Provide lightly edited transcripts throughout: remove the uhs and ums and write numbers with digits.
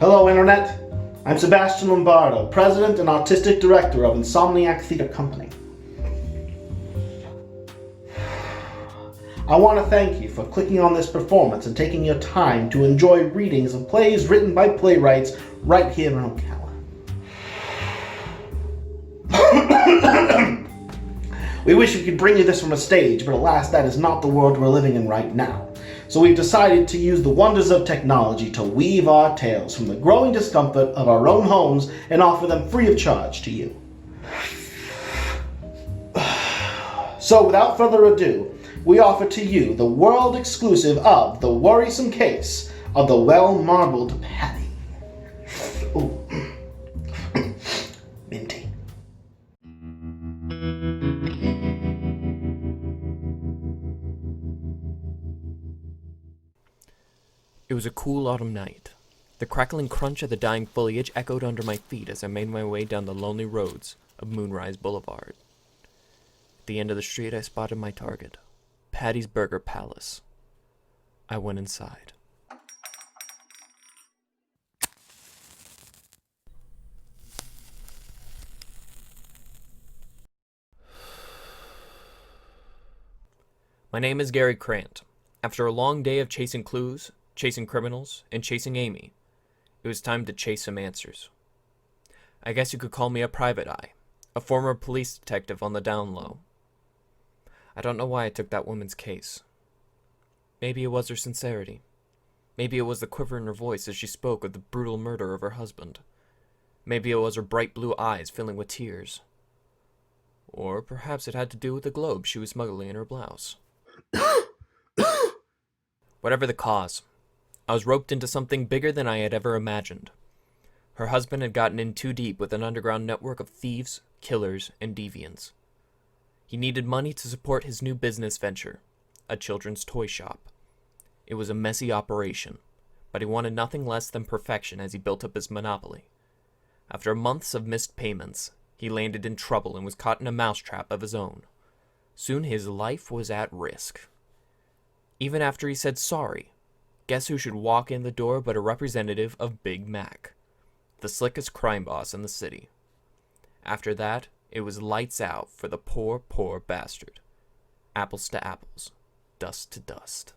Hello, Internet. I'm Sebastian Lombardo, President and Artistic Director of Insomniac Theater Company. I want to thank you for clicking on this performance and taking your time to enjoy readings of plays written by playwrights right here in Ocala. We wish we could bring you this from a stage, but alas, that is not the world we're living in right now. So we've decided to use the wonders of technology to weave our tales from the growing discomfort of our own homes and offer them free of charge to you. So without further ado, we offer to you the world exclusive of The Worrisome Case of the WellMarbled Patty. Ooh. Minty. It was a cool autumn night. The crackling crunch of the dying foliage echoed under my feet as I made my way down the lonely roads of Moonrise Boulevard. At the end of the street, I spotted my target, Patty's Burger Palace. I went inside. My name is Gary Crant. After a long day of chasing clues, chasing criminals, and chasing Amy, it was time to chase some answers. I guess you could call me a private eye, a former police detective on the down low. I don't know why I took that woman's case. Maybe it was her sincerity. Maybe it was the quiver in her voice as she spoke of the brutal murder of her husband. Maybe it was her bright blue eyes filling with tears. Or perhaps it had to do with the globe she was smuggling in her blouse. Whatever the cause, I was roped into something bigger than I had ever imagined. Her husband had gotten in too deep with an underground network of thieves, killers, and deviants. He needed money to support his new business venture, a children's toy shop. It was a messy operation, but he wanted nothing less than perfection as he built up his monopoly. After months of missed payments, he landed in trouble and was caught in a mousetrap of his own. Soon his life was at risk. Even after he said sorry, guess who should walk in the door but a representative of Big Mac, the slickest crime boss in the city. After that, it was lights out for the poor, poor bastard. Apples to apples, dust to dust.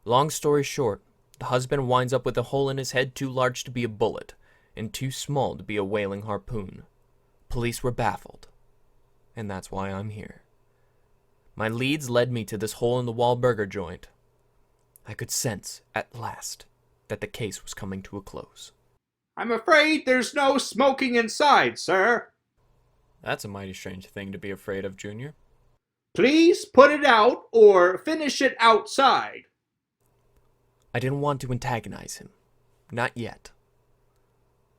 Long story short, the husband winds up with a hole in his head too large to be a bullet, and too small to be a whaling harpoon. Police were baffled, and that's why I'm here. My leads led me to this hole-in-the-wall burger joint. I could sense, at last, that the case was coming to a close. I'm afraid there's no smoking inside, sir. That's a mighty strange thing to be afraid of, Junior. Please put it out or finish it outside. I didn't want to antagonize him. Not yet.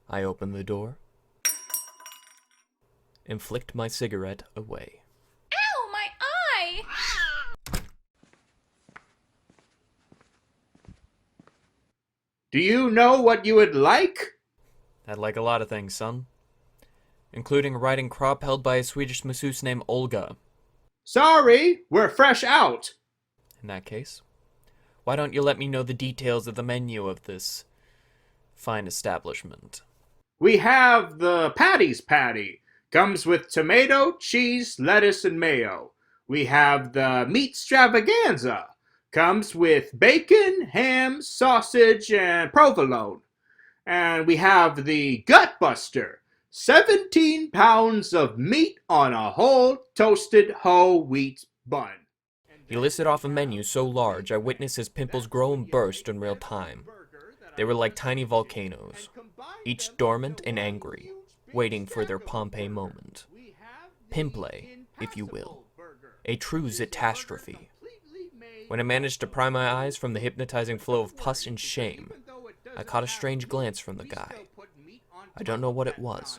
I opened the door and flicked my cigarette away. Ow, my eye! Do you know what you would like? I'd like a lot of things, son. Including a riding crop held by a Swedish masseuse named Olga. Sorry, we're fresh out. In that case, why don't you let me know the details of the menu of this fine establishment? We have the Patty's Patty. Comes with tomato, cheese, lettuce, and mayo. We have the meat extravaganza. Comes with bacon, ham, sausage, and provolone. And we have the Gut Buster. 17 pounds of meat on a whole toasted whole wheat bun. He listed off a menu so large I witnessed his pimples grow and burst in real time. They were like tiny volcanoes, each dormant and angry, waiting for their Pompeii moment. Pimplay, if you will. A true catastrophe. When I managed to pry my eyes from the hypnotizing flow of pus and shame, I caught a strange glance from the guy. I don't know what it was,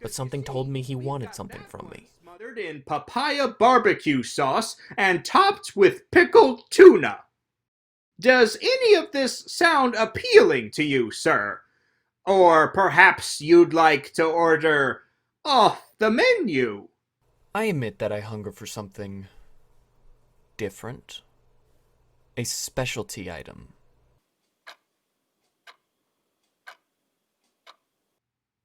but something told me he wanted something from me. Smothered in papaya barbecue sauce and topped with pickled tuna. Does any of this sound appealing to you, sir? Or perhaps you'd like to order off the menu? I admit that I hunger for something different. A specialty item.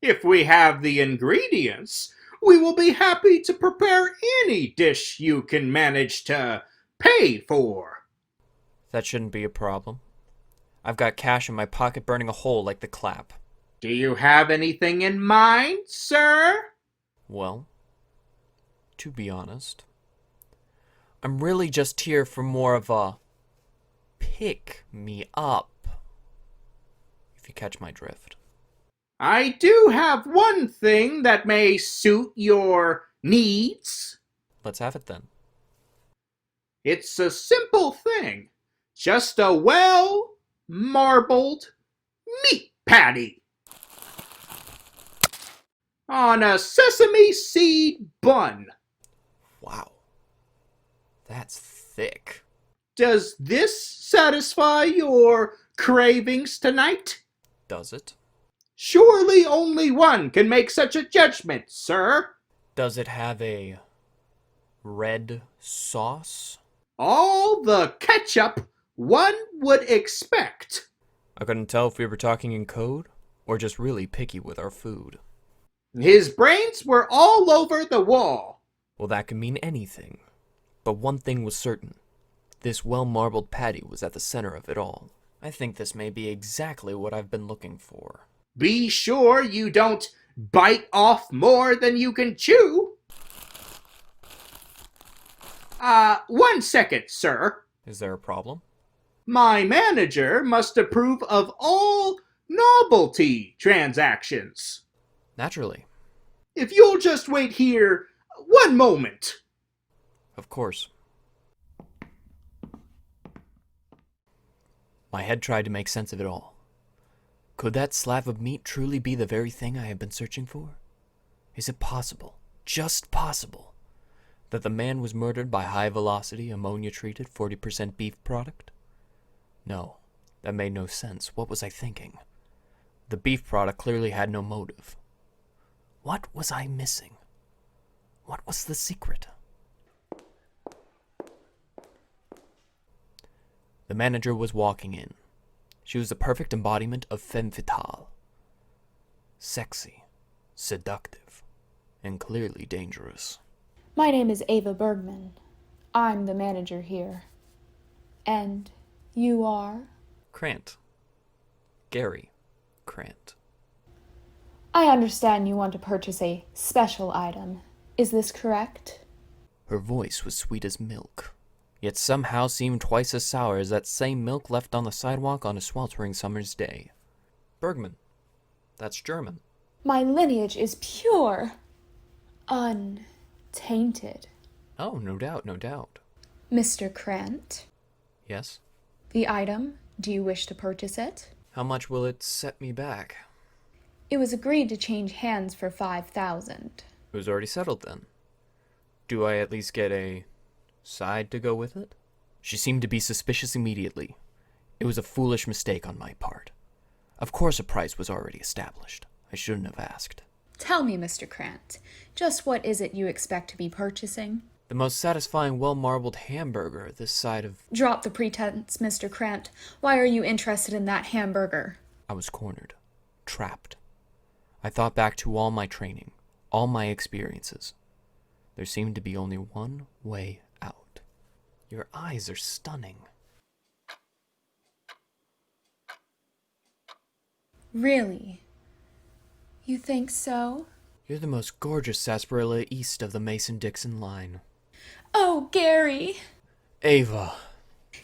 If we have the ingredients, we will be happy to prepare any dish you can manage to pay for. That shouldn't be a problem. I've got cash in my pocket burning a hole like the clap. Do you have anything in mind, sir? Well, to be honest, I'm really just here for more of a pick me up, if you catch my drift. I do have one thing that may suit your needs. Let's have it then. It's a simple thing. Just a well-marbled meat patty on a sesame seed bun. Wow. That's thick. Does this satisfy your cravings tonight? Does it? Surely only one can make such a judgment, sir. Does it have a red sauce? All the ketchup one would expect. I couldn't tell if we were talking in code or just really picky with our food. His brains were all over the wall. Well, that could mean anything. But one thing was certain. This well-marbled patty was at the center of it all. I think this may be exactly what I've been looking for. Be sure you don't bite off more than you can chew. 1 second, sir. Is there a problem? My manager must approve of all novelty transactions. Naturally. If you'll just wait here 1 moment. Of course. My head tried to make sense of it all. Could that slab of meat truly be the very thing I have been searching for? Is it possible, just possible, that the man was murdered by high-velocity, ammonia-treated 40% beef product? No, that made no sense. What was I thinking? The beef product clearly had no motive. What was I missing? What was the secret? The manager was walking in. She was the perfect embodiment of femme fatale. Sexy, seductive, and clearly dangerous. My name is Ava Bergman. I'm the manager here. And you are? Krant. Gary Crant. I understand you want to purchase a special item. Is this correct? Her voice was sweet as milk, yet somehow seemed twice as sour as that same milk left on the sidewalk on a sweltering summer's day. Bergman. That's German. My lineage is pure. Untainted. Oh, no doubt, no doubt. Mr. Krant, Yes? the item, do you wish to purchase it? How much will it set me back? It was agreed to change hands for 5,000. It was already settled then. Do I at least get a side to go with it? She seemed to be suspicious immediately. It was a foolish mistake on my part. Of course a price was already established. I shouldn't have asked. Tell me, Mr. Krant, just what is it you expect to be purchasing? The most satisfying well-marbled hamburger this side of... Drop the pretense, Mr. Krant. Why are you interested in that hamburger? I was cornered. Trapped. I thought back to all my training, all my experiences. There seemed to be only one way out. Your eyes are stunning. Really? You think so? You're the most gorgeous sarsaparilla east of the Mason-Dixon line. Oh, Gary! Ava.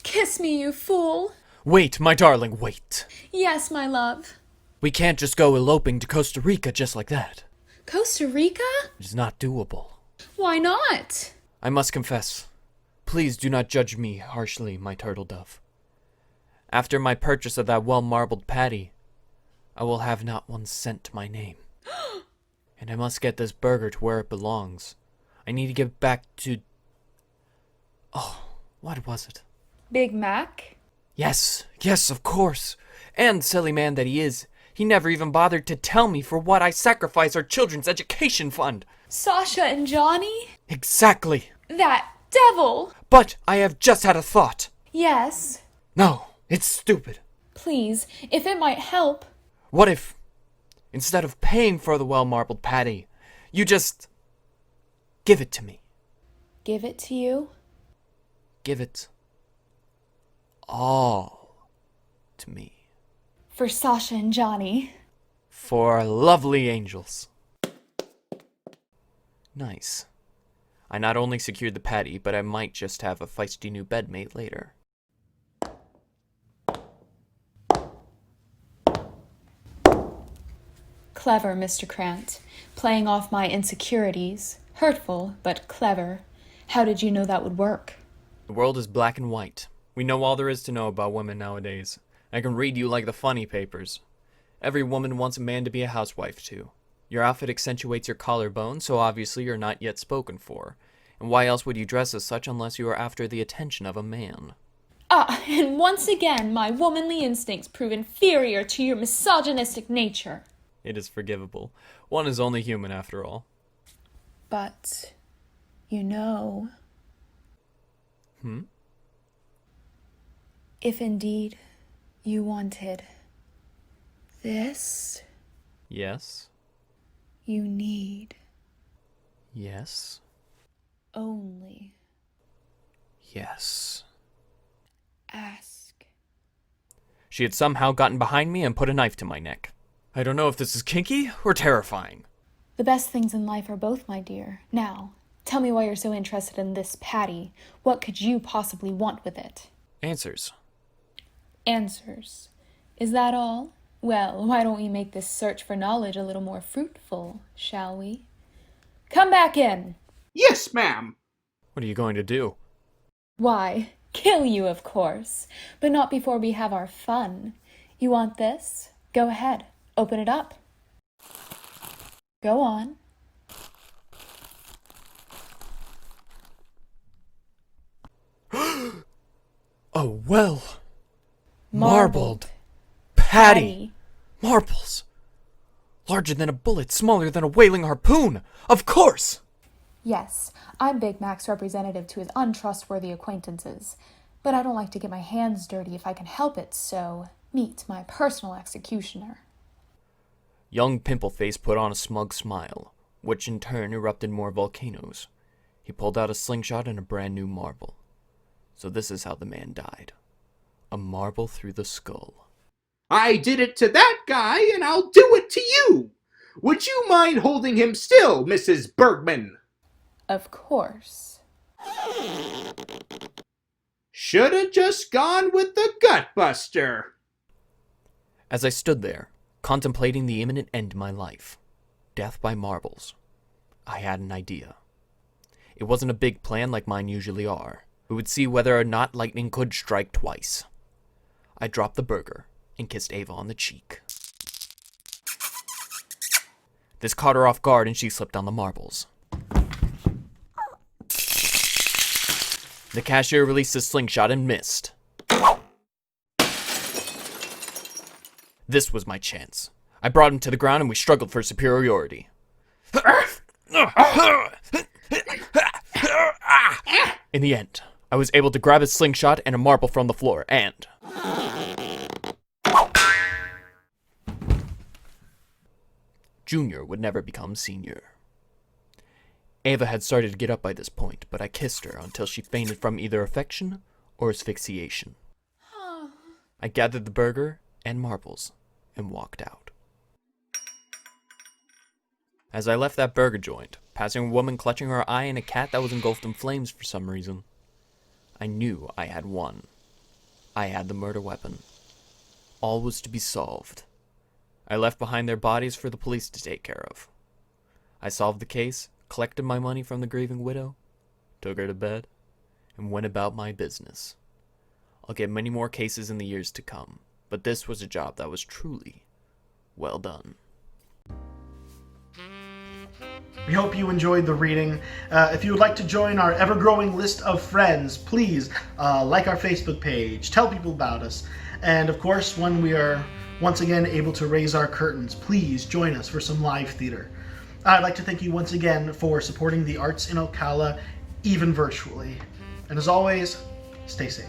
Kiss me, you fool! Wait, my darling, wait. Yes, my love. We can't just go eloping to Costa Rica just like that. Costa Rica? It is not doable. Why not? I must confess. Please do not judge me harshly, my turtle dove. After my purchase of that well-marbled patty, I will have not 1 cent to my name. And I must get this burger to where it belongs. I need to get back to... Oh, what was it? Big Mac? Yes, of course. And silly man that he is, he never even bothered to tell me for what I sacrifice our children's education fund. Sasha and Johnny? Exactly. That devil! But I have just had a thought. Instead of paying for the well-marbled patty, you just give it to me. Give it to you? Give it all to me. For Sasha and Johnny. For lovely angels. Nice. I not only secured the patty, but I might just have a feisty new bedmate later. Clever, Mr. Krant. Playing off my insecurities. Hurtful, but clever. How did you know that would work? The world is black and white. We know all there is to know about women nowadays. I can read you like the funny papers. Every woman wants a man to be a housewife too. Your outfit accentuates your collarbone, so obviously you're not yet spoken for. And why else would you dress as such unless you are after the attention of a man? Ah, and once again, my womanly instincts prove inferior to your misogynistic nature. It is forgivable. One is only human after all. But, you know... If indeed you wanted this... Yes. You need Yes. only Yes. ask. She had somehow gotten behind me and put a knife to my neck. I don't know if this is kinky or terrifying. The best things in life are both, my dear. Now, tell me why you're so interested in this patty. What could you possibly want with it? Answers. Answers. Is that all? Well, why don't we make this search for knowledge a little more fruitful, shall we? Come back in! Yes, ma'am. What are you going to do? Why, kill you, of course. But not before we have our fun. You want this? Go ahead. Open it up. Go on. Oh, well. Marbled Patty. Marbles. Larger than a bullet, smaller than a whaling harpoon. Of course! Yes, I'm Big Mac's representative to his untrustworthy acquaintances. But I don't like to get my hands dirty if I can help it, so meet my personal executioner. Young Pimpleface put on a smug smile, which in turn erupted more volcanoes. He pulled out a slingshot and a brand new marble. So this is how the man died. A marble through the skull. I did it to that guy, and I'll do it to you. Would you mind holding him still, Mrs. Bergman? Of course. Shoulda just gone with the gutbuster. As I stood there, contemplating the imminent end to my life, death by marbles, I had an idea. It wasn't a big plan like mine usually are. We would see whether or not lightning could strike twice. I dropped the burger and kissed Ava on the cheek. This caught her off guard and she slipped on the marbles. The cashier released his slingshot and missed. This was my chance. I brought him to the ground and we struggled for superiority. In the end, I was able to grab his slingshot and a marble from the floor and... Junior would never become senior. Ava had started to get up by this point, but I kissed her until she fainted from either affection or asphyxiation. I gathered the burger and marbles and walked out. As I left that burger joint, passing a woman clutching her eye and a cat that was engulfed in flames for some reason, I knew I had won. I had the murder weapon. All was to be solved. I left behind their bodies for the police to take care of. I solved the case, collected my money from the grieving widow, took her to bed, and went about my business. I'll get many more cases in the years to come, but this was a job that was truly well done. We hope you enjoyed the reading. If you would like to join our ever-growing list of friends, please like our Facebook page, tell people about us, and of course, when we are once again able to raise our curtains, please join us for some live theater. I'd like to thank you once again for supporting the arts in Ocala, even virtually. And as always, stay safe.